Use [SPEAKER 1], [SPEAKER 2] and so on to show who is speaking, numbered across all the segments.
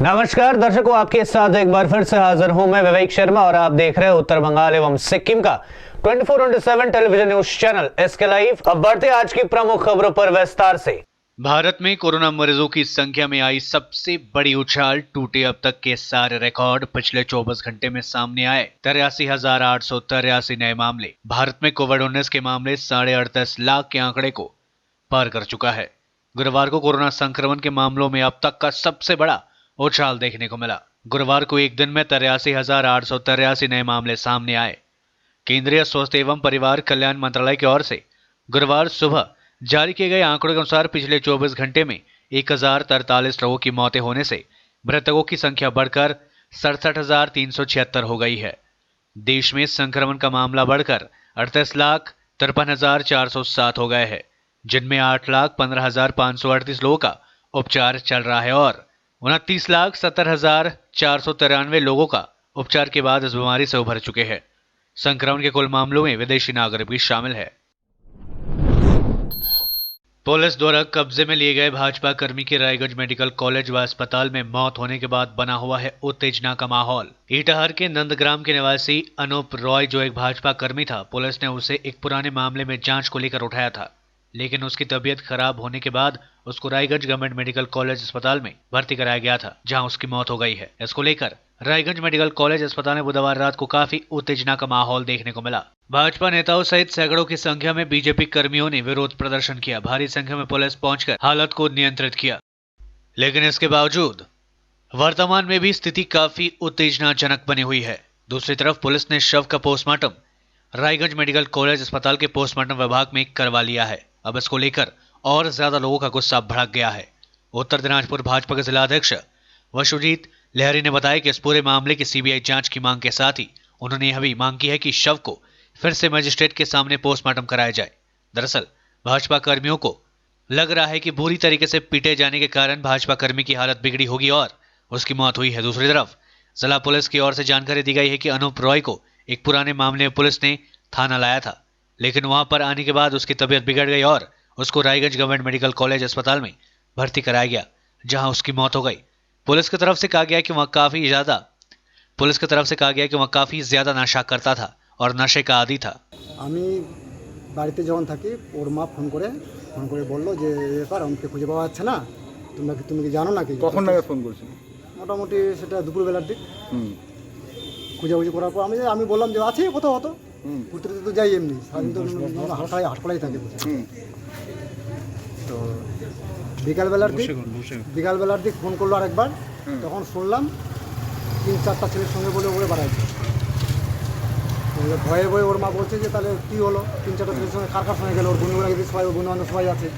[SPEAKER 1] नमस्कार दर्शकों, आपके साथ एक बार फिर से हाजिर हूं मैं विवेक शर्मा और आप देख रहे हैं उत्तर बंगाल एवं सिक्किम का 24/7 television news channel SK live. अब बढ़ते आज की प्रमुख खबरों पर विस्तार से।
[SPEAKER 2] भारत में कोरोना मरीजों की संख्या में आई सबसे बड़ी उछाल, टूटे अब तक के सारे रिकॉर्ड। पिछले 24 घंटे में सामने आए 83,883 नए मामले। भारत में कोविड-19 के मामले 38.5 लाख के आंकड़े को पार कर चुका है। गुरुवार को कोरोना संक्रमण के मामलों में अब तक का सबसे बड़ा उछाल देखने को मिला। गुरुवार को एक दिन में 83,883 नए मामले सामने आए। केंद्रीय स्वास्थ्य एवं परिवार कल्याण मंत्रालय की ओर से गुरुवार सुबह जारी किए गए आंकड़ों के अनुसार पिछले 24 घंटे में 1043 लोगों की मौतें होने से मृतकों की संख्या बढ़कर 67,376 हो गई है। देश में संक्रमण का मामला बढ़कर 38,53,407 हो गए हैं, जिनमें 8,15,538 लोगों का उपचार चल रहा है और 29,70,493 लोगों का उपचार के बाद इस बीमारी से उभर चुके हैं। संक्रमण के कुल मामलों में विदेशी नागरिक भी शामिल है। पुलिस द्वारा कब्जे में लिए गए भाजपा कर्मी की रायगंज मेडिकल कॉलेज व अस्पताल में मौत होने के बाद बना हुआ है उत्तेजना का माहौल। ईटाहर के नंदग्राम के निवासी अनूप रॉय, जो एक भाजपा कर्मी था, पुलिस ने उसे एक पुराने मामले में जांच को लेकर उठाया था, लेकिन उसकी तबीयत खराब होने के बाद उसको रायगंज गवर्नमेंट मेडिकल कॉलेज अस्पताल में भर्ती कराया गया था, जहां उसकी मौत हो गई है। इसको लेकर रायगंज मेडिकल कॉलेज अस्पताल में बुधवार रात को काफी उत्तेजना का माहौल देखने को मिला। भाजपा नेताओं सहित सैकड़ों की संख्या में बीजेपी कर्मियों ने विरोध प्रदर्शन किया। भारी संख्या में पुलिस पहुंचकर हालत को नियंत्रित किया, लेकिन इसके बावजूद वर्तमान में भी स्थिति काफी उत्तेजनाजनक बनी हुई है। दूसरी तरफ पुलिस ने शव का पोस्टमार्टम रायगंज मेडिकल कॉलेज अस्पताल के पोस्टमार्टम विभाग में करवा लिया है। अब इसको लेकर और ज्यादा लोगों का गुस्सा भड़क गया है। उत्तर दिनाजपुर भाजपा के जिला अध्यक्ष वसुजीत लहरी ने बताया कि इस पूरे मामले की सीबीआई जांच की मांग के साथ ही उन्होंने यह भी मांग की है कि शव को फिर से मजिस्ट्रेट के सामने पोस्टमार्टम कराया जाए। दरअसल भाजपा कर्मियों को लग रहा है कि बुरी तरीके से पीटे जाने के कारण भाजपा कर्मी की हालत बिगड़ी होगी और उसकी मौत हुई है। दूसरी तरफ जिला पुलिस की ओर से जानकारी दी गई है कि अनूप रॉय को एक पुराने मामले में पुलिस ने थाना लाया था, लेकिन वहां पर आने के बाद उसकी तबीयत बिगड़ गई और उसको रायगंज गवर्नमेंट मेडिकल कॉलेज अस्पताल में भर्ती कराया गया, जहां उसकी मौत हो गई। पुलिस की तरफ से कहा गया कि वह काफी ज्यादा नशा करता था और नशे का आदी था।
[SPEAKER 3] আমি বাড়িতে যখন থাকি ওর মা ফোন করে বললো যে এই ব্যাপার আমাকে খুঁজে পাওয়া যাচ্ছে না, তুমি কি জানো নাকি?
[SPEAKER 4] কখন নাগাদ ফোন করেছিল?
[SPEAKER 3] মোটামুটি সেটা দুপুরবেলার দিক। খুঁজাখুঁজি করার পর আমি বললাম যে আছে কোথাও হতো, ঘুরতে তো যাই এমনি সারাদিন তো হাসপাতালে থাকে বসে। তো বিকালবেলার দিক ফোন করলো আরেকবার, তখন শুনলাম 3-4টা ছেলের সঙ্গে বলে ওরে বাড়াইছে। ভয়ে ওর মা বলছে যে তাহলে কী হলো, 3-4টা ছেলের সঙ্গে কার সঙ্গে গেলো, ওর বন্ধুরা যদি সবাই, ওর বন্ধুবান্ধব সবাই আছে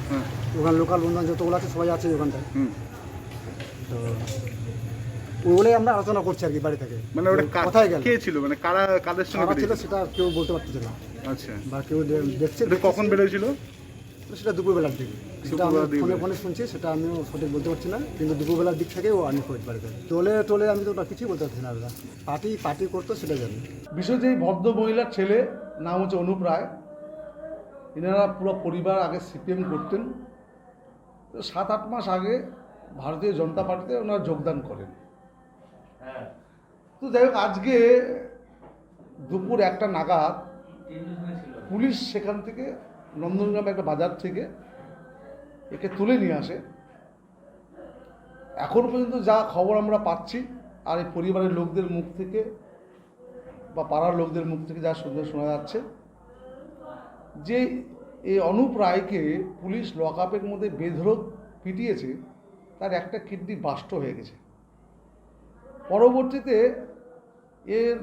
[SPEAKER 3] ওখানে, লোকাল বন্ধুবান্ধব যতগুলো আছে সবাই আছে ওখানটায়। তো ওগুলোই আমরা আলোচনা করছি আর কি বাড়ি থেকে।
[SPEAKER 4] মানে ওটা
[SPEAKER 3] কোথায় গেল,
[SPEAKER 4] কে ছিল, মানে কাদের সঙ্গে
[SPEAKER 3] ছিল সেটা কেউ বলতে পারতেছে না।
[SPEAKER 4] আচ্ছা,
[SPEAKER 3] বা কেউ দেখছে
[SPEAKER 4] কখন বেরোছিল
[SPEAKER 3] সেটা দুপুরবেলার দিকে। সেটা আমি ফোনে শুনছি, সেটা আমিও সঠিক বলতে পারছি না, কিন্তু দুপুরবেলার দিক থেকে ও আমি খোঁজ বাড়িতে টোলে আমি তো কিছুই বলতে পারছি না। পার্টি করতো সেটা জানি।
[SPEAKER 5] বিষয় যে ভদ্র মহিলার ছেলে নাম হচ্ছে অনুপ রায়, এনারা পুরো পরিবার আগে সিপিএম করতেন। 7-8 মাস আগে ভারতীয় জনতা পার্টিতে ওনারা যোগদান করেন। তো যাই হোক, আজকে দুপুর 1টা নাগাদ পুলিশ সেখান থেকে নন্দনগ্রামে একটা বাজার থেকে একে তুলে নিয়ে আসে। এখন পর্যন্ত যা খবর আমরা পাচ্ছি আর এই পরিবারের লোকদের মুখ থেকে বা পাড়ার লোকদের মুখ থেকে যা শোনা যাচ্ছে, যে এই অনুপ রায়কে পুলিশ লকআপের মধ্যে বেধড়ক পিটিয়েছে, তার একটা কিডনি বাস্ট হয়ে গেছে। পরবর্তীতে এর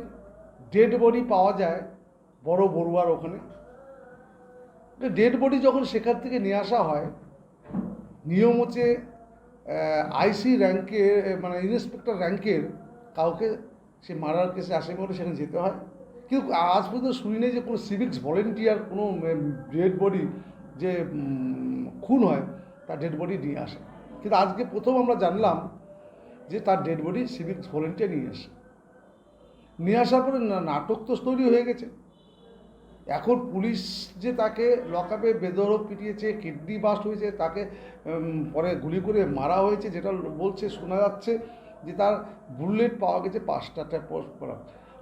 [SPEAKER 5] ডেড বডি পাওয়া যায় বড় বড়ুয়ার ওখানে। ডেড বডি যখন সেখান থেকে নিয়ে আসা হয়, নিয়ম হচ্ছে আইসি র্যাঙ্কের, মানে ইন্সপেক্টর র্যাঙ্কের কাউকে সে মার্ডার কেসে আসামি করে সেখানে যেতে হয়। কিন্তু আজ পর্যন্ত শুনি নেই যে কোনো সিভিক্স ভলেন্টিয়ার কোনো ডেড বডি যে খুন হয় তার ডেড বডি নিয়ে আসে। কিন্তু আজকে প্রথম আমরা জানলাম যে তার ডেড বডি সিভিক্স ভলেন্টিয়ার নিয়ে আসার পরে নাটক তো তৈরি হয়ে গেছে। এখন পুলিশ যে তাকে লকআপে বেধড়ক পিটিয়েছে, কিডনি বাস্ট হয়েছে, তাকে পরে গুলি করে মারা হয়েছে, যেটা বলছে শোনা যাচ্ছে যে তার বুলেট পাওয়া গেছে 5টা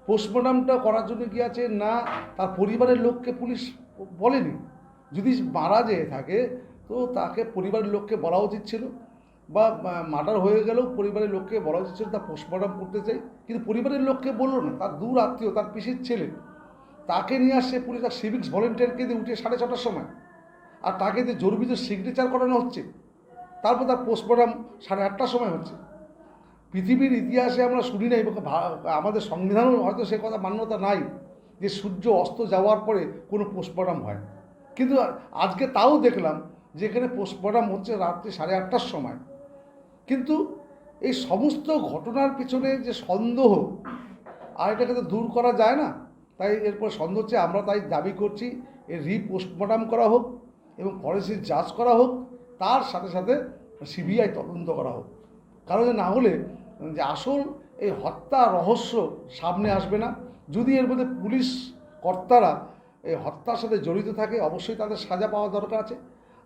[SPEAKER 5] পোস্টমর্টমটা করার জন্য গিয়েছে না, তার পরিবারের লোককে পুলিশ বলেনি। যদি মারা যেয়ে থাকে তো তাকে পরিবারের লোককে বলা উচিত ছিল, বা মার্ডার হয়ে গেলেও পরিবারের লোককে বলা উচিত ছিল তার পোস্টমর্টম করতে চাই, কিন্তু পরিবারের লোককে বললো না। তার দূর আত্মীয়, তার পিসির ছেলে, তাকে নিয়ে আসছে পুলিশ, তার সিভিক্স ভলেন্টিয়ারকে দিয়ে উঠে 6:30টার সময়, আর তাকে দিয়ে জরুরি সিগনেচার করানো হচ্ছে, তারপর তার পোস্টমর্টম 8:30টার সময় হচ্ছে। পৃথিবীর ইতিহাসে আমরা শুনি নাই, আমাদের সংবিধানও হয়তো সে কথা মান্যতা নাই যে সূর্য অস্ত যাওয়ার পরে কোনো পোস্টমর্টম হয়, কিন্তু আজকে তাও দেখলাম যে এখানে পোস্টমর্টম হচ্ছে রাত্রি 8:30টার সময়। কিন্তু এই সমস্ত ঘটনার পিছনে যে সন্দেহ, আর এটাকে তো দূর করা যায় না, তাই এরপর সন্দেহ হচ্ছে। আমরা তাই দাবি করছি এর পোস্টমর্টম করা হোক এবং ফরেন্সিক জাজ করা হোক, তার সাথে সাথে সিবিআই তদন্ত করা হোক। কারণ না হলে যে আসল এই হত্যা রহস্য সামনে আসবে না। যদি এর মধ্যে পুলিশ কর্তারা এই হত্যার সাথে জড়িত থাকে, অবশ্যই তাদের সাজা পাওয়া দরকার আছে।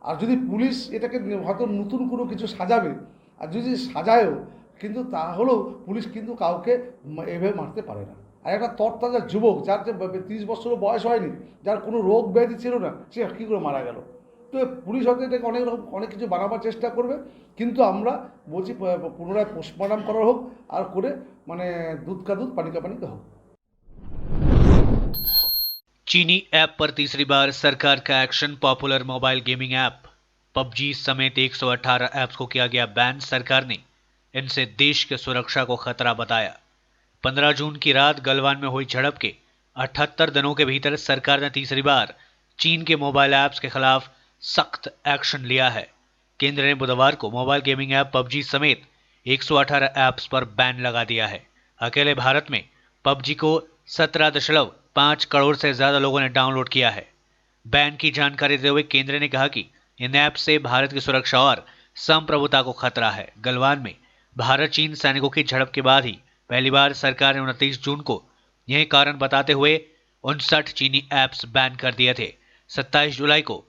[SPEAKER 5] আর যদি পুলিশ এটাকে হয়তো নতুন কোনো কিছু সাজাবে, আর যদি সাজায়ও, কিন্তু তাহলেও পুলিশ কিন্তু কাউকে এভাবে মারতে পারে না। আর একটা তরতাজা যুবক, যার যে 30 বছরও বয়স হয়নি, যার কোনো রোগ ব্যাধি ছিল না, সে কী করে মারা গেল? তো পুলিশ হয়তো এটাকে অনেক কিছু বানাবার চেষ্টা করবে, কিন্তু আমরা বলছি পুনরায় পোস্টমর্টম করা হোক, আর করে दूध का दूध पानी का पानी का हो।
[SPEAKER 2] चीनी ऐप पर तीसरी बार सरकार का action. Popular mobile gaming app PUBG समेत 118 ऐप्स को किया गया बैन। सरकार ने इनसे देश की सुरक्षा को खतरा बताया। 15 जून की रात गलवान में हुई झड़प के 78 दिनों के भीतर सरकार ने तीसरी बार चीन के मोबाइल ऐप्स के खिलाफ सख्त एक्शन लिया है। केंद्र ने बुधवार को मोबाइल गेमिंग ऐप पबजी समेत 118 ऐप्स पर बैन लगा दिया है। अकेले भारत में पबजी को 17.5 करोड़ से ज्यादा लोगों ने डाउनलोड किया है। बैन की जानकारी देते हुए केंद्र ने कहा कि इन ऐप से भारत की सुरक्षा और संप्रभुता को खतरा है। गलवान में भारत चीन सैनिकों की झड़प के बाद ही पहली बार सरकार ने 29 जून को यही कारण बताते हुए 59 चीनी ऐप्स बैन कर दिए थे। 27 जुलाई को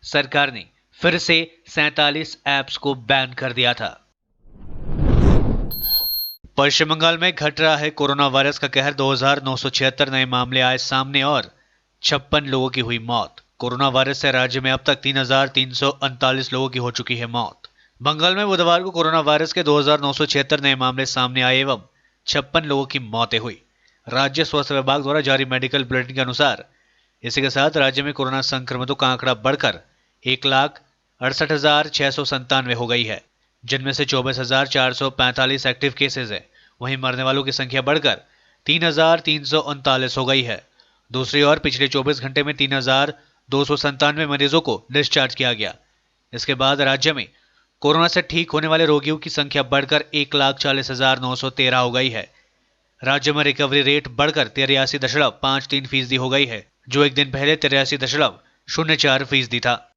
[SPEAKER 2] सरकार ने फिर से 47 ऐप्स को बैन कर दिया था। पश्चिम बंगाल में घट रहा है कोरोना वायरस का कहर। 2976 नए मामले आए सामने और 56 लोगों की हुई मौत। कोरोना वायरस से राज्य में अब तक 3339 लोगों की हो चुकी है मौत। बंगाल में बुधवार को कोरोना वायरस के 2976 नए मामले सामने आए एवं 56 लोगों की मौतें हुई। राज्य स्वास्थ्य विभाग द्वारा जारी मेडिकल बुलेटिन के अनुसार इसी के साथ राज्य में कोरोना संक्रमितों का आंकड़ा बढ़कर 1,68,697 हो गई है, जिनमें से 24,445 एक्टिव केसेस है। वहीं मरने वालों की संख्या बढ़कर 3,339 हो गई है। दूसरी ओर पिछले 24 घंटे में 3,297 मरीजों को डिस्चार्ज किया गया। इसके बाद राज्य में कोरोना से ठीक होने वाले रोगियों की संख्या बढ़कर 1,40,913 हो गई है। राज्य में रिकवरी रेट बढ़कर 83.53% हो गई है, जो एक दिन पहले 83.04% था।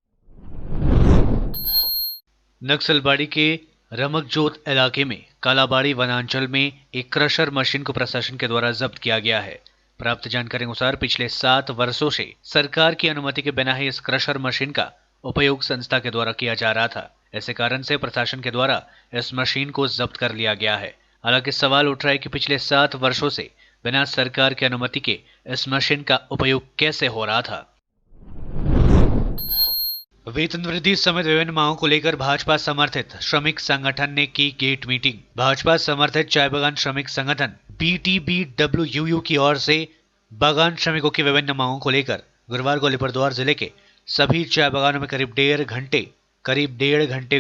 [SPEAKER 2] नक्सलबाड़ी के रमकजोत इलाके में कालाबाड़ी वनांचल में एक क्रशर मशीन को प्रशासन के द्वारा जब्त किया गया है। प्राप्त जानकारी अनुसार पिछले 7 वर्षों से सरकार की अनुमति के बिना ही इस क्रशर मशीन का उपयोग संस्था के द्वारा किया जा रहा था। ऐसे कारण से प्रशासन के द्वारा इस मशीन को जब्त कर लिया गया है। हालांकि सवाल उठ रहा है कि पिछले 7 वर्षों से बिना सरकार की अनुमति के इस मशीन का उपयोग कैसे हो रहा था। वेतन वृद्धि समेत विभिन्न मांगों को लेकर भाजपा समर्थित श्रमिक संगठन ने की गेट मीटिंग। भाजपा समर्थित चाय बागान श्रमिक संगठन BTBWUU की ओर से बागान श्रमिकों की विभिन्न मांगों को लेकर गुरुवार को अलीपुरद्वार जिले के सभी चाय बागानों में करीब डेढ़ घंटे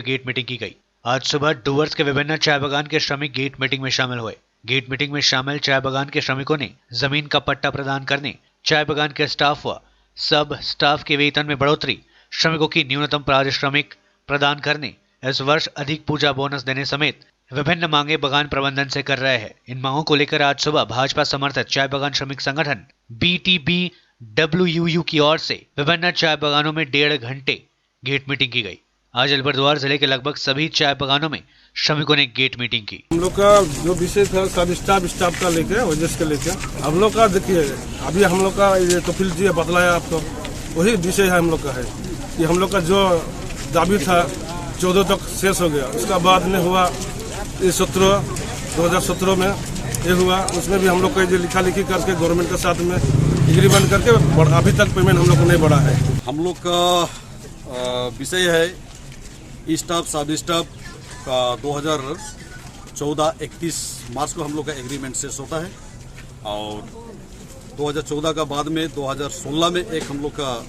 [SPEAKER 2] गेट मीटिंग की गई। आज सुबह डुवर्स के विभिन्न चाय बागान के श्रमिक गेट मीटिंग में शामिल हुए। गेट मीटिंग में शामिल चाय बागान के श्रमिकों ने जमीन का पट्टा प्रदान करने, चाय बागान के स्टाफ व सब स्टाफ के वेतन में बढ़ोतरी, श्रमिकों की न्यूनतम पारिश्रमिक प्रदान करने, इस वर्ष अधिक पूजा बोनस देने समेत विभिन्न मांगे बागान प्रबंधन से कर रहे हैं। इन मांगों को लेकर आज सुबह भाजपा समर्थित चाय बागान श्रमिक संगठन BTBWUU की ओर से विभिन्न चाय बागानों में 1.5 घंटे गेट मीटिंग की गई। आज अलीपुरद्वार जिले के लगभग सभी चाय बागानों में श्रमिकों ने गेट मीटिंग की।
[SPEAKER 6] हम लोग का जो विषय था सब स्टाफ का लेके वजह के लेके हम लोग का देखिए अभी हम लोग का ये कपिल जी बतलाया आपको, वही विषय है हम लोग का है कि हम लोग का जो दावी था 14 तक शेष हो गया। उसका बाद में हुआ 17 2017 में ये हुआ, उसमें भी हम लोग का ये लिखा लिखी करके गवर्नमेंट के साथ में एग्रीमेंट करके अभी तक पेमेंट हम लोग को नहीं बढ़ा है।
[SPEAKER 7] हम लोग का विषय है स्टाफ सब स्टाफ का 2014-31 मार्च को हम लोग का एग्रीमेंट शेष होता है और 2014 का बाद में 2016 में एक हम लोग का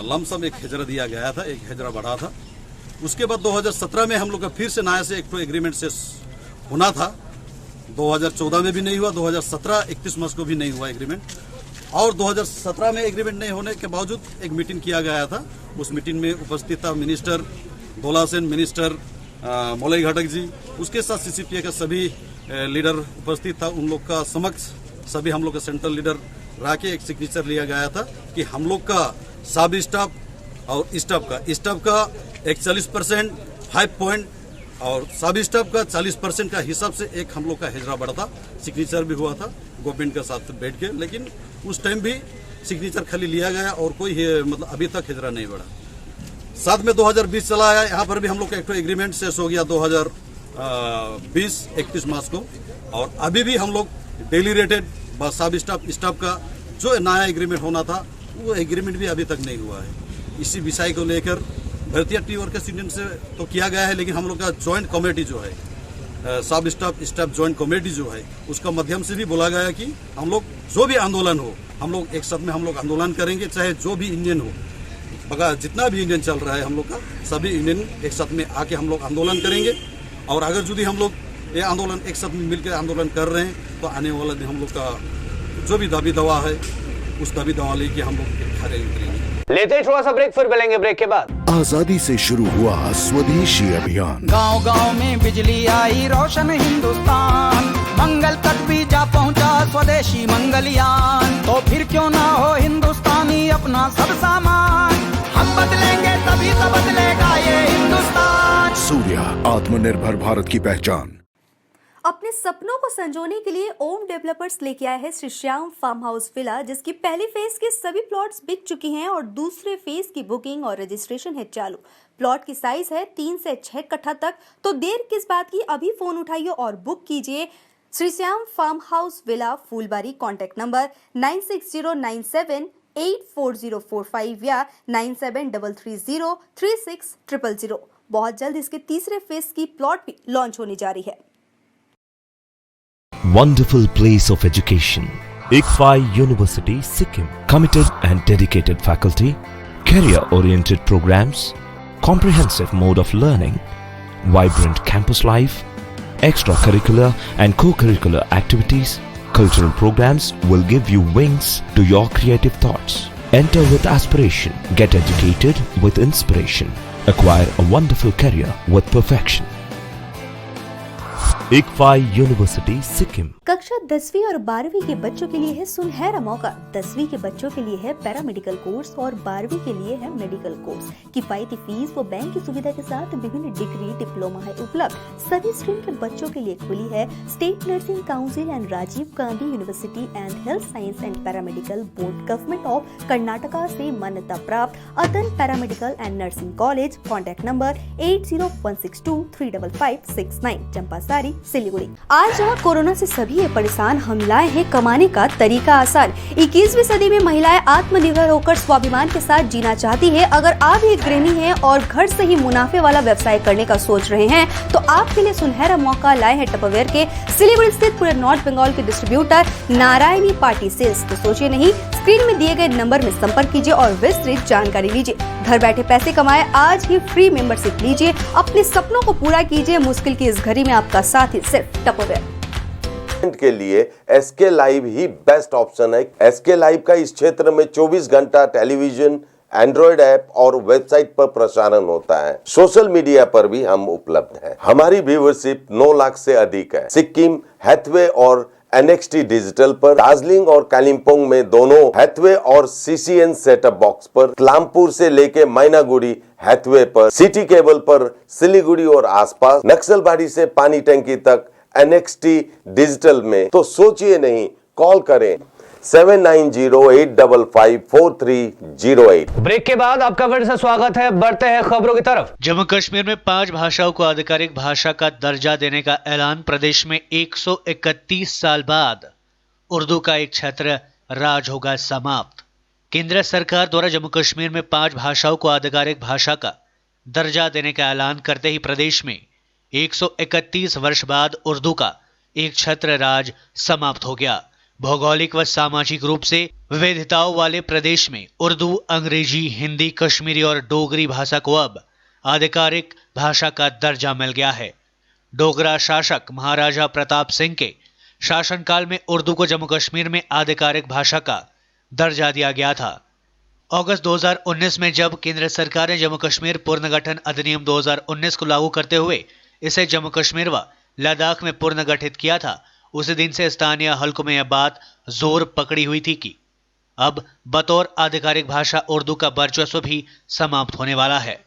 [SPEAKER 7] लमसम एक हेजरा दिया गया था, एक हेजरा बढ़ा था। उसके बाद 2017 में हम लोग का फिर से नया से एक तो एग्रीमेंट शेष होना था। 2014 में भी नहीं हुआ, 2017 31 मार्च को भी नहीं हुआ एग्रीमेंट और 2017 में एग्रीमेंट नहीं होने के बावजूद एक मीटिंग किया गया था। उस मीटिंग में उपस्थित था मिनिस्टर दोला सेन, मिनिस्टर मौलई घटक जी, उसके साथ सीसीपीए का सभी लीडर उपस्थित था। उन लोग का समक्ष सभी हम लोग का सेंट्रल लीडर रह के एक सिग्नेचर लिया गया था कि हम लोग का सब स्टाफ और स्टाफ का एक 40% 5 पॉइंट और सब स्टाफ का 40% का हिसाब से एक हम लोग का हेजरा बढ़ा था। सिग्नेचर भी हुआ था गवर्नमेंट के साथ बैठ के, लेकिन उस टाइम भी सिग्नेचर खाली लिया गया और कोई मतलब अभी तक हेजरा नहीं बढ़ा। साथ में 2020 चला आया, यहाँ पर भी हम लोग का एक एग्रीमेंट शेष हो गया 2020 31 मार्च को और अभी भी हम लोग डेली रेटेड सब स्टाफ का जो नया एग्रीमेंट होना था वो एग्रीमेंट भी अभी तक नहीं हुआ है। इसी विषय को लेकर भारतीय टी वर्कर्स यूनियन से तो किया गया है, लेकिन हम लोग का जॉइंट कमेटी जो है सब स्टाफ जॉइंट कमेटी जो है उसका माध्यम से भी बोला गया कि हम लोग जो भी आंदोलन हो हम लोग एक साथ में हम लोग आंदोलन करेंगे, चाहे जो भी यूनियन हो, बगा जितना भी यूनियन चल रहा है हम लोग का सभी यूनियन एक साथ में आके हम लोग आंदोलन करेंगे। और अगर यदि हम लोग ये आंदोलन एक साथ में मिलकर आंदोलन कर रहे हैं तो आने वाला दिन हम लोग का जो भी दाबी दवा है उस दाबी दवा लेके हम लोग खड़े उतरेंगे।
[SPEAKER 1] लेते हैं थोड़ा सा ब्रेक, फिर मिलेंगे ब्रेक के बाद।
[SPEAKER 8] आजादी से शुरू हुआ स्वदेशी अभियान,
[SPEAKER 9] गांव-गांव में बिजली आई, रोशन हिंदुस्तान, मंगल तक भी जा पहुंचा स्वदेशी मंगलयान। तो फिर क्यों ना हो हिंदुस्तानी अपना सब सामान, हम बदलेंगे तभी तो बदलेगा ये हिंदुस्तान।
[SPEAKER 8] सूर्या, आत्मनिर्भर भारत की पहचान।
[SPEAKER 10] अपने सपनों को संजोने के लिए ओम डेवलपर्स लेके आया है Shri Shyam farm house villa, जिसकी पहली फेज के सभी प्लॉट्स बिक चुकी हैं और दूसरे फेज की बुकिंग और रजिस्ट्रेशन है चालू। प्लॉट की साइज है 3 से 6 कट्ठा तक, तो देर किस बात की, अभी फोन उठाइए और बुक कीजिए। Shri Shyam farm house villa, Phulbari. Contact number 9609784045 या 9733036000। बहुत जल्द इसके तीसरे फेज की प्लॉट भी लॉन्च होने जा रही है।
[SPEAKER 11] Wonderful place of education. ICFI University, Sikkim. Committed and dedicated faculty, career-oriented programs, comprehensive mode of learning, vibrant campus life, extracurricular and co-curricular activities, cultural programs will give you wings to your creative thoughts. Enter with aspiration, get educated with inspiration, acquire a wonderful career with perfection. ICFI University, Sikkim.
[SPEAKER 10] कक्षा 10वीं और 12वीं के बच्चों के लिए है सुनहरा मौका। 10वीं के बच्चों के लिए है पैरामेडिकल कोर्स और 12वीं के लिए है मेडिकल कोर्स। किफायती फीस व बैंक की सुविधा के साथ विभिन्न डिग्री डिप्लोमा है उपलब्ध। सभी स्ट्रीम के बच्चों के लिए खुली है state nursing council and Rajiv Gandhi university and health science and paramedical board, government of Karnataka से मान्यता प्राप्त Adan paramedical and nursing college. Contact number 8016235569, Champasari, Siliguri. आज जहाँ कोरोना से सभी परेशान, हम लाए हैं कमाने का तरीका आसान। 21वीं सदी में महिलाएं आत्मनिर्भर होकर स्वाभिमान के साथ जीना चाहती है। अगर आप एक गृहिणी हैं और घर से ही मुनाफे वाला व्यवसाय करने का सोच रहे हैं तो आपके लिए सुनहरा मौका लाए हैं टपरवेयर के सिलीगुड़ी स्थित पूरे नॉर्थ बंगाल के डिस्ट्रीब्यूटर नारायणी पार्टी सेल्स। तो सोचिए नहीं, स्क्रीन में दिए गए नंबर में संपर्क कीजिए और विस्तृत जानकारी लीजिए। घर बैठे पैसे कमाए, आज ही फ्री मेंबरशिप लीजिए, अपने सपनों को पूरा कीजिए। मुश्किल की इस घड़ी में आपका साथ ही सिर्फ टपरवेयर
[SPEAKER 12] के लिए एसके लाइव ही बेस्ट ऑप्शन है। एसके लाइव का इस क्षेत्र में 24 घंटा टेलीविजन, एंड्रॉइड ऐप और वेबसाइट पर प्रसारण होता है। सोशल मीडिया पर भी हम उपलब्ध हैं। हमारी व्यूवरशिप 9 लाख से अधिक है। सिक्किम, हैथवे और NXT डिजिटल पर, दार्जिलिंग और कालिम्पोंग में दोनों हैथवे और CCN सेटअप बॉक्स पर, क्लामपुर से लेके मैनागुड़ी हैथवे पर, सिटी केबल पर सिलीगुड़ी और आसपास, नक्सलबाड़ी से पानी टंकी तक NXT डिजिटल में। तो सोचिए नहीं, कॉल करें 7908554308।
[SPEAKER 1] ब्रेक के बाद आपका फिर से स्वागत है। बढ़ते हैं खबरों की तरफ।
[SPEAKER 2] जम्मू कश्मीर में 5 भाषाओं को आधिकारिक भाषा का दर्जा देने का ऐलान। प्रदेश में 131 साल बाद उर्दू का एक छत्र राज होगा समाप्त। केंद्र सरकार द्वारा जम्मू कश्मीर में 5 भाषाओं को आधिकारिक भाषा का दर्जा देने का ऐलान करते ही प्रदेश में 131 वर्ष बाद उर्दू का एक छत्र राज समाप्त हो गया। भौगोलिक व सामाजिक रूप से विविधताओं वाले प्रदेश में उर्दू, अंग्रेजी, हिंदी, कश्मीरी और डोगरी भाषा को अब आधिकारिक भाषा का दर्जा मिल गया है। डोगरा शासक महाराजा प्रताप सिंह के शासनकाल में उर्दू को जम्मू कश्मीर में आधिकारिक भाषा का दर्जा दिया गया था। अगस्त 2019 में जब केंद्र सरकार ने जम्मू कश्मीर पुनर्गठन अधिनियम 2019 को लागू करते हुए इसे जम्मू कश्मीर व लद्दाख में पुनर्गठित किया था, उसी दिन से स्थानीय हलकों में यह बात जोर पकड़ी हुई थी कि अब बतौर आधिकारिक भाषा उर्दू का वर्चस्व भी समाप्त होने वाला है।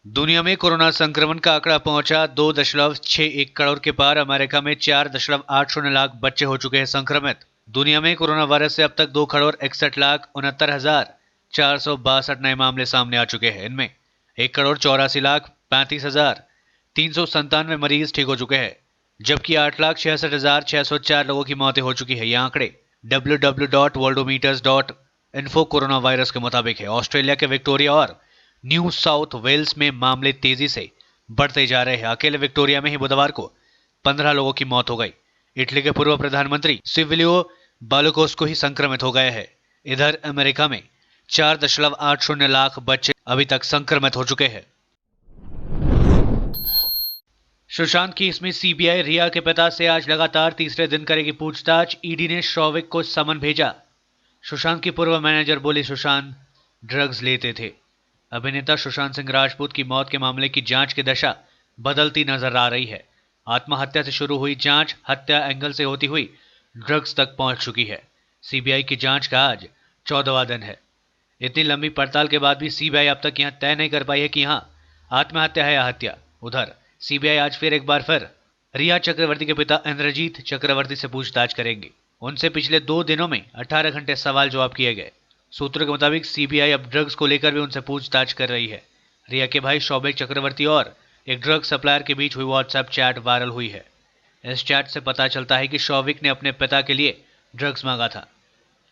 [SPEAKER 2] दुनिया में कोरोना संक्रमण का आंकड़ा पहुंचा 2.61 करोड़ के पार। अमेरिका में 4.80 लाख बच्चे हो चुके हैं संक्रमित। दुनिया में कोरोना वायरस से अब तक 2,61,69,462 नए मामले सामने आ चुके हैं। इनमें 1,84,35,397 मरीज ठीक हो चुके हैं, जबकि 8,66,604 लोगों की मौतें हो चुकी है। ये आंकड़े www.worldometers.info कोरोना वायरस के मुताबिक है। ऑस्ट्रेलिया के विक्टोरिया और न्यू साउथ वेल्स में मामले तेजी से बढ़ते जा रहे हैं। अकेले विक्टोरिया में ही बुधवार को 15 लोगों की मौत हो गई। इटली के पूर्व प्रधानमंत्री सिल्वियो बालुकोस्को ही संक्रमित हो गए हैं। इधर अमेरिका में 4.80 लाख बच्चे अभी तक संक्रमित हो चुके हैं। सुशांत केस में सीबीआई रिया के पिता से आज लगातार तीसरे दिन करेगी पूछताछ। ईडी ने शौविक को समन भेजा। सुशांत की पूर्व मैनेजर बोली सुशांत ड्रग्स लेते थे। अभिनेता सुशांत सिंह राजपूत की मौत के मामले की जांच की दशा बदलती नजर आ रही है। आत्महत्या से शुरू हुई जांच हत्या एंगल से होती हुई ड्रग्स तक पहुंच चुकी है। सीबीआई की जांच का आज 14वां दिन है। इतनी लंबी पड़ताल के बाद भी सीबीआई अब तक यहां तय नहीं कर पाई है कि यहां आत्महत्या है या हत्या। उधर सीबीआई आज फिर एक बार रिया चक्रवर्ती के पिता इंद्रजीत चक्रवर्ती से पूछताछ करेंगे। उनसे पिछले 2 दिनों में 18 घंटे सवाल जवाब किए गए। सूत्रों के मुताबिक सीबीआई अब ड्रग्स को लेकर भी उनसे पूछताछ कर रही है। रिया के भाई शौविक चक्रवर्ती और एक ड्रग सप्लायर के बीच हुई व्हाट्सएप चैट वायरल हुई है। इस चैट से पता चलता है कि शौविक ने अपने पिता के लिए ड्रग्स मांगा था।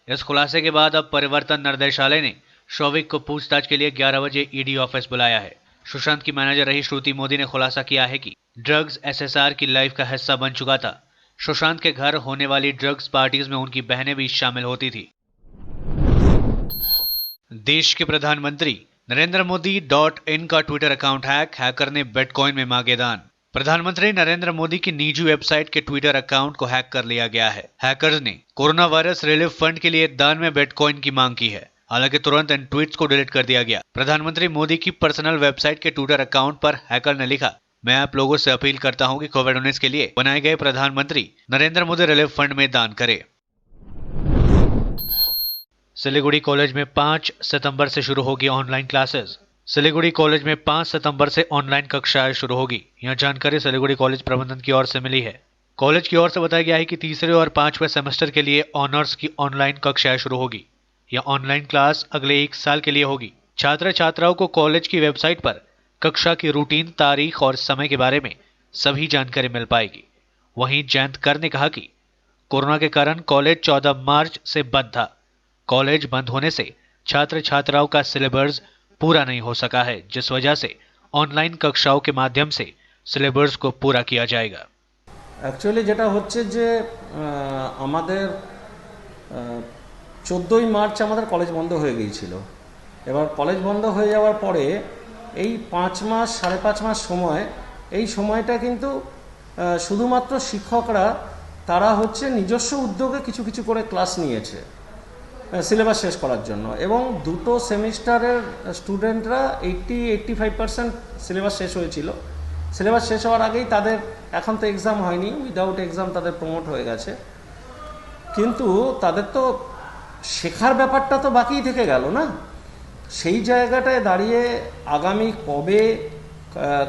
[SPEAKER 2] इस खुलासे के बाद अब परिवर्तन निर्देशालय ने शौविक को पूछताछ के लिए 11 बजे ईडी ऑफिस बुलाया है। सुशांत की मैनेजर रही श्रुति मोदी ने खुलासा किया है कि ड्रग्स एसएसआर की लाइफ का हिस्सा बन चुका था। सुशांत के घर होने वाली ड्रग्स पार्टीज में उनकी बहनें भी शामिल होती थी। देश के प्रधानमंत्री नरेंद्र मोदी .in का ट्विटर अकाउंट हैकर ने बिटकॉइन में मांगे दान। प्रधानमंत्री नरेंद्र मोदी की निजी वेबसाइट के ट्विटर अकाउंट को हैक कर लिया गया है। हैकर्स ने कोरोना वायरस रिलीफ फंड के लिए दान में बिटकॉइन की मांग की है। हालांकि तुरंत इन ट्वीट्स को डिलीट कर दिया गया। प्रधानमंत्री मोदी की पर्सनल वेबसाइट के ट्विटर अकाउंट पर हैकर ने लिखा, मैं आप लोगों से अपील करता हूं कि कोविड-19 के लिए बनाए गए प्रधानमंत्री नरेंद्र मोदी रिलीफ फंड में दान करें। सिलीगुड़ी कॉलेज में 5 सितंबर से शुरू होगी ऑनलाइन क्लासेस। सिलीगुड़ी कॉलेज में 5 सितंबर से ऑनलाइन कक्षाएं शुरू होगी। यह जानकारी सिलीगुड़ी कॉलेज प्रबंधन की ओर से मिली है। कॉलेज की ओर से बताया गया है कि तीसरे और 5वें सेमेस्टर के लिए ऑनर्स की ऑनलाइन कक्षाएं शुरू होगी। यह ऑनलाइन क्लास अगले 1 साल के लिए होगी। छात्र छात्राओं को कॉलेज की वेबसाइट पर कक्षा की रूटीन, तारीख और समय के बारे में सभी जानकारी मिल पाएगी। वहीं जयंत कर ने कहा कि कोरोना के कारण कॉलेज 14 मार्च से बंद था। कॉलेज बंद होने से छात्र छात्राओं का सिलेबस पूरा नहीं हो सका है, जिस वजह से ऑनलाइन कक्षाओं के माध्यम से सिलेबस को पूरा किया जाएगा।
[SPEAKER 13] एक्चुअली যেটা হচ্ছে যে আমাদের 14ই মার্চ আমাদের কলেজ বন্ধ হয়ে গিয়েছিল। এবার কলেজ বন্ধ হয়ে যাওয়ার পরে এই 5 মাস 5.5 মাস সময়, এই সময়টা কিন্তু শুধুমাত্র শিক্ষকরা তারা হচ্ছে নিজস্ব উদ্যোগে কিছু কিছু করে ক্লাস নিয়েছে সিলেবাস শেষ করার জন্য, এবং 2টো সেমিস্টারের স্টুডেন্টরা 80-85% সিলেবাস শেষ হয়েছিল। সিলেবাস শেষ হওয়ার আগেই তাদের, এখন তো এক্সাম হয়নি, উইদাউট এক্সাম তাদের প্রমোট হয়ে গেছে, কিন্তু তাদের তো শেখার ব্যাপারটা তো বাকিই থেকে গেল না। সেই জায়গাটায় দাঁড়িয়ে আগামী কবে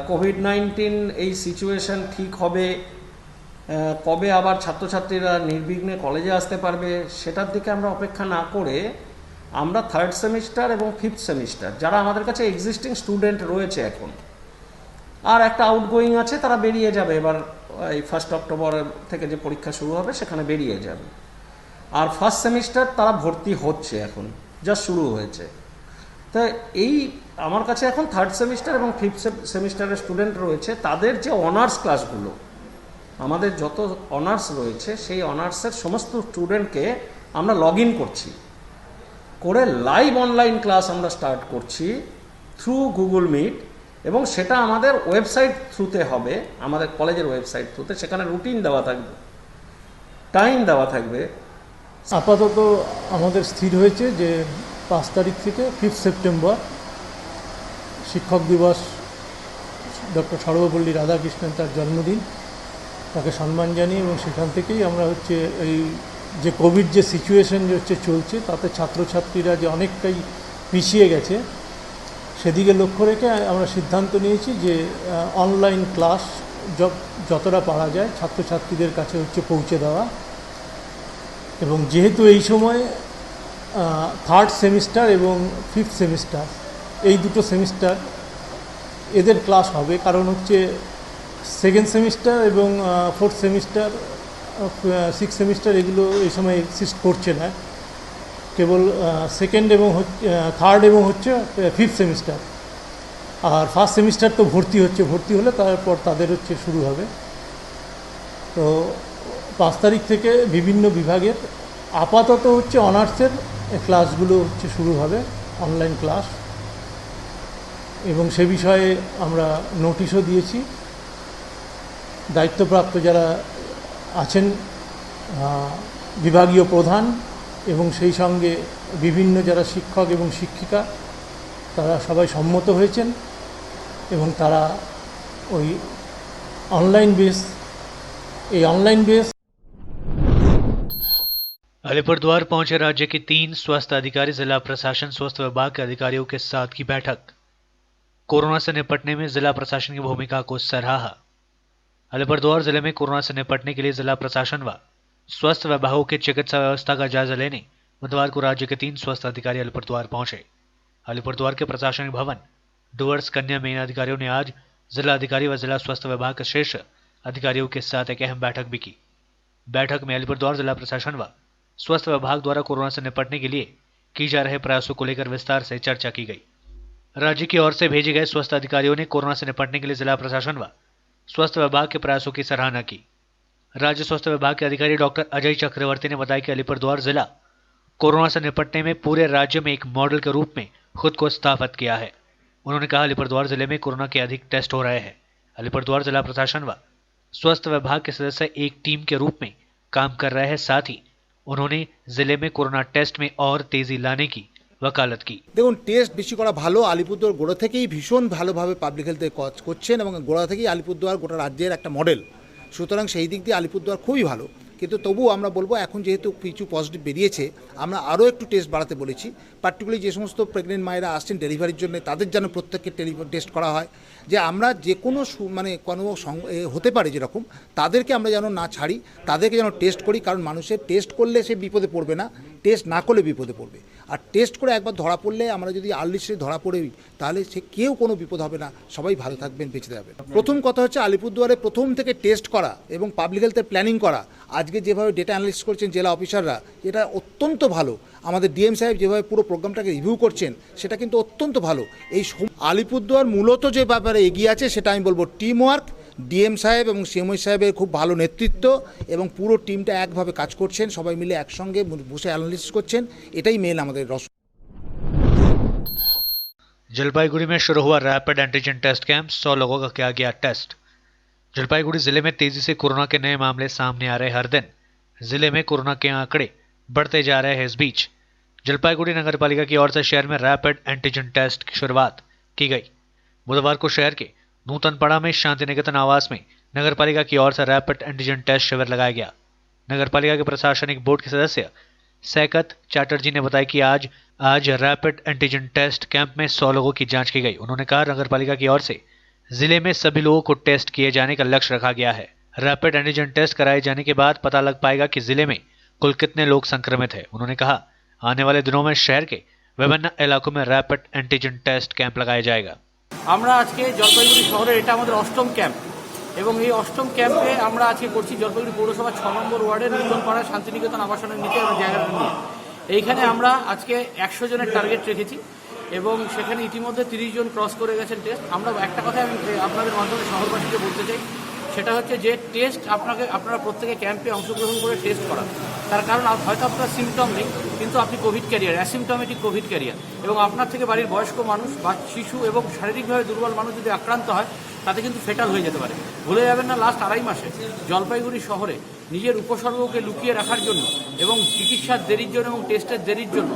[SPEAKER 13] কোভিড-19 এই সিচুয়েশন ঠিক হবে, কবে আবার ছাত্রছাত্রীরা নির্বিঘ্নে কলেজে আসতে পারবে সেটার দিকে আমরা অপেক্ষা না করে আমরা 3rd সেমিস্টার এবং 5th সেমিস্টার যারা আমাদের কাছে এক্সিস্টিং স্টুডেন্ট রয়েছে এখন আর একটা আউটগোয়িং আছে তারা বেরিয়ে যাবে এবার এই 1 অক্টোবর থেকে যে পরীক্ষা শুরু হবে সেখানে বেরিয়ে যাবে আর ফার্স্ট সেমিস্টার তারা ভর্তি হচ্ছে এখন যা শুরু হয়েছে তো এই আমার কাছে এখন 3rd সেমিস্টার এবং 5th সেমিস্টারের স্টুডেন্ট রয়েছে তাদের যে অনার্স ক্লাসগুলো আমাদের যত অনার্স রয়েছে সেই অনার্সের সমস্ত স্টুডেন্টকে আমরা লগ ইন করছি করে লাইভ অনলাইন ক্লাস আমরা স্টার্ট করছি থ্রু গুগল মিট এবং সেটা আমাদের ওয়েবসাইট থ্রুতে হবে আমাদের কলেজের ওয়েবসাইট থ্রুতে সেখানে রুটিন দেওয়া থাকবে টাইম দেওয়া থাকবে
[SPEAKER 14] আপাতত আমাদের স্থির হয়েছে যে 5 তারিখ থেকে 5 সেপ্টেম্বর শিক্ষক দিবস ডক্টর সর্বপল্লী রাধাকৃষ্ণন তার জন্মদিন তাকে সম্মান জানিয়ে এবং সেখান থেকেই আমরা হচ্ছে এই যে কোভিড যে সিচুয়েশন হচ্ছে চলছে তাতে ছাত্রছাত্রীরা যে অনেকটাই পিছিয়ে গেছে সেদিকে লক্ষ্য রেখে আমরা সিদ্ধান্ত নিয়েছি যে অনলাইন ক্লাস যতটা পারা যায় ছাত্রছাত্রীদের কাছে হচ্ছে পৌঁছে দেওয়া এবং যেহেতু এই সময় 3rd সেমিস্টার এবং 5th সেমিস্টার এই দুটো সেমিস্টার এদের ক্লাস হবে কারণ হচ্ছে 2nd সেমিস্টার এবং 4th সেমিস্টার 6th সেমিস্টার এগুলো এই সময় এক্সিস্ট করছে না কেবল 2nd এবং 3rd এবং হচ্ছে 5th সেমিস্টার আর 1st সেমিস্টার তো ভর্তি হলে তারপর তাদের হচ্ছে শুরু হবে তো 5 তারিখ থেকে বিভিন্ন বিভাগের আপাতত হচ্ছে অনার্সের ক্লাসগুলো হচ্ছে শুরু হবে অনলাইন ক্লাস এবং সে বিষয়ে আমরা নোটিশও দিয়েছি দায়িত্বপ্রাপ্ত যারা আছেন বিভাগীয় প্রধান এবং সেই সঙ্গে বিভিন্ন যারা শিক্ষক এবং শিক্ষিকা তারা সবাই সম্মত হয়েছেন এবং তারা ওই অনলাইন বেস
[SPEAKER 2] अलीपुरद्वार पहुंचे राज्य के 3 स्वास्थ्य अधिकारी, जिला प्रशासन, स्वास्थ्य विभाग के अधिकारियों के साथ की बैठक। कोरोना से निपटने में जिला प्रशासन की भूमिका को सराहा। अलीपुरद्वार जिले में कोरोना से निपटने के लिए जिला प्रशासन व स्वास्थ्य विभागों के चिकित्सा व्यवस्था का जायजा लेने बुधवार को राज्य के 3 स्वास्थ्य अधिकारी अलीपुरद्वार पहुंचे। अलीपुरद्वार के प्रशासनिक भवन डुवर्स कन्या मेन अधिकारियों ने आज जिला अधिकारी व जिला स्वास्थ्य विभाग के शीर्ष अधिकारियों के साथ एक अहम बैठक भी की। बैठक में अलीपुरद्वार जिला प्रशासन व स्वास्थ्य विभाग द्वारा कोरोना से निपटने के लिए की जा रहे प्रयासों को लेकर विस्तार से चर्चा की गई। राज्य की ओर से भेजे गए स्वास्थ्य अधिकारियों ने कोरोना से निपटने के लिए जिला प्रशासन व स्वास्थ्य विभाग के प्रयासों की सराहना की। राज्य स्वास्थ्य विभाग के अधिकारी डॉक्टर अजय चक्रवर्ती ने बताया कि अलीपुरद्वार जिला कोरोना से निपटने में पूरे राज्य में एक मॉडल के रूप में खुद को स्थापित किया है। उन्होंने कहा अलीपुरद्वार जिले में कोरोना के अधिक टेस्ट हो रहे हैं। अलीपुरद्वार जिला प्रशासन व स्वास्थ्य विभाग के सदस्य एक टीम के रूप में काम कर रहे हैं। साथ ही उन्होंने जिले में कोरोना टेस्ट में और तेजी लाने की वकालत की।
[SPEAKER 15] দেখুন টেস্ট বেশি করা ভালো আলিপুরদুয়ার গোড়া থেকেই ভীষণ ভালোভাবে পাবলিক হেলথে কাজ করছেন এবং গোড়া থেকেই আলিপুরদুয়ার গোটা রাজ্যের একটা মডেল সুতরাং সেই দিক দিয়ে আলিপুরদুয়ার খুবই ভালো কিন্তু তবুও আমরা বলবো এখন যেহেতু কিছু পজিটিভ বেরিয়েছে আমরা আরও একটু টেস্ট বাড়াতে বলেছি পার্টিকুলারলি যে সমস্ত প্রেগনেন্ট মায়েরা আসছেন ডেলিভারির জন্য তাদের যেন প্রত্যেককে টেস্ট করা হয় যে আমরা যে কোনো মানে কোনো হতে পারে যেরকম তাদেরকে আমরা যেন না ছাড়ি তাদেরকে যেন টেস্ট করি কারণ মানুষের টেস্ট করলে সে বিপদে পড়বে না টেস্ট না করলে বিপদে পড়বে আর টেস্ট করে একবার ধরা পড়লে আমরা যদি আর্লি স্টেজে ধরা পড়ে তাহলে সে কেউ কোনো বিপদ হবে না সবাই ভালো থাকবেন বেঁচে যাবেন। প্রথম কথা হচ্ছে আলিপুরদুয়ারে প্রথম থেকে টেস্ট করা এবং পাবলিক হেলথের প্ল্যানিং করা আজকে যেভাবে ডেটা অ্যানালিসিস করছেন জেলা অফিসাররা এটা অত্যন্ত ভালো আমাদের ডিএম সাহেব যেভাবে পুরো প্রোগ্রামটাকে রিভিউ করছেন সেটা কিন্তু অত্যন্ত ভালো। এই আলিপুরদুয়ার মূলত যে ব্যাপারে এগিয়ে আছে সেটা আমি বলবো টিম ওয়ার্ক ডিএম সাহেব এবং সিএমও সাহেবের খুব ভালো নেতৃত্ব এবং পুরো টিমটা একভাবে কাজ করছেন সবাই মিলে একসঙ্গে বসে অ্যানালিসিস করছেন এটাই মেন আমাদের রস।
[SPEAKER 2] जलपाईगुड़ी में शुरू हुआ रैपिड एंटीजन टेस्ट कैंप 100 लोगों का किया गया टेस्ट। जलपाईगुड़ी जिले में तेजी से कोरोना के नए मामले सामने आ रहे हर दिन जिले में कोरोना के आंकड़े बढ़ते जा रहे हैं। इस बीच जलपाईगुड़ी नगर पालिका की ओर से शहर में रैपिड एंटीजन टेस्ट की शुरुआत की गई। बुधवार को शहर के नूतनपड़ा में शांति निकेतन आवास में नगर पालिका की ओर से रैपिड एंटीजन टेस्ट शिविर लगाया गया। नगर पालिका के प्रशासनिक बोर्ड के सदस्य सैकत चैटर्जी ने बताया कि आज रैपिड एंटीजन टेस्ट कैंप में 100 लोगों की जांच की गई। उन्होंने कहा नगर पालिका की ओर से जिले में सभी लोगों को टेस्ट किए जाने का लक्ष्य रखा गया है। रैपिड एंटीजन टेस्ट कराए जाने के बाद पता लग पाएगा कि जिले में कुल कितने लोग संक्रमित हैं। उन्होंने कहा आने वाले दिनों में शहर के विभिन्न इलाकों में रैपिड एंटीजन टेस्ट कैंप लगाया जाएगा।
[SPEAKER 13] আমরা আজকে জলপাইগুড়ি শহরে এটা আমাদের অষ্টম ক্যাম্প এবং এই অষ্টম ক্যাম্পে আমরা আজকে করছি জলপাইগুড়ি পৌরসভা 6 নম্বর ওয়ার্ডের নূতনপাড়া শান্তিনিকেতন আবাসনের নিচে আমরা জায়গাটা নিয়ে। এইখানে আমরা আজকে 100 জনের টার্গেট রেখেছি এবং সেখানে ইতিমধ্যে 30 জন ক্রস করে গেছেন টেস্ট। আমরা একটা কথা আমি আপনাদের মাধ্যমে শহরবাসীকে বলতে চাই, সেটা হচ্ছে যে টেস্ট আপনারা প্রত্যেকে ক্যাম্পে অংশগ্রহণ করে টেস্ট করা। তার কারণ হয়তো আপনার সিমটম নেই কিন্তু আপনি কোভিড ক্যারিয়ার, অ্যাসিমটমেটিক কোভিড ক্যারিয়ার, এবং আপনার থেকে বাড়ির বয়স্ক মানুষ বা শিশু এবং শারীরিকভাবে দুর্বল মানুষ যদি আক্রান্ত হয় তাতে কিন্তু ফেটাল হয়ে যেতে পারে। ভুলে যাবেন না, লাস্ট 2.5 মাসে জলপাইগুড়ি শহরে নিজের উপসর্গকে লুকিয়ে রাখার জন্য এবং চিকিৎসার দেরির জন্য এবং টেস্টের দেরির জন্য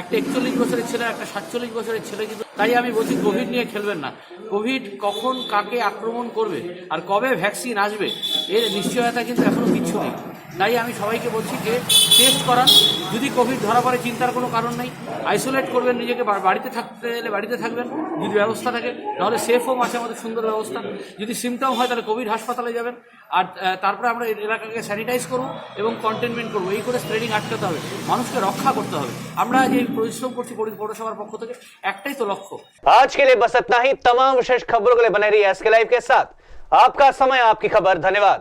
[SPEAKER 13] একটা 41 বছরের ছেলে, একটা 47 বছরের ছেলে কিন্তু। তাই আমি বলছি কোভিড নিয়ে খেলবেন না। কোভিড কখন কাকে আক্রমণ করবে আর কবে ভ্যাকসিন আসবে এর নিশ্চয়তা কিন্তু এখনও কিচ্ছু নেই। তাই আমি সবাইকে বলছি যে টেস্ট করান। যদি কোভিড ধরা পড়ে চিন্তার কোনো কারণ নেই, আইসোলেট করবেন নিজেকে, বাড়িতে থাকতে গেলে বাড়িতে থাকবেন যদি ব্যবস্থা থাকে, নাহলে সেফ হোম আছে আমাদের সুন্দর ব্যবস্থা। যদি সিমটম হয় তাহলে কোভিড হাসপাতালে যাবেন, আর তারপরে আমরা এলাকাকে স্যানিটাইজ করবো এবং কন্টেনমেন্ট করবো। এই করে স্প্রেডিং আটকাতে হবে, মানুষকে রক্ষা করতে হবে। আমরা যে পরিশ্রম করছি পৌরসভার পক্ষ থেকে একটাই তো লক্ষ্য।
[SPEAKER 1] आज के लिए बस इतना ही। तमाम विशेष खबरों के लिए बने रहिए एसके लाइव के साथ। आपका समय, आपकी खबर। धन्यवाद।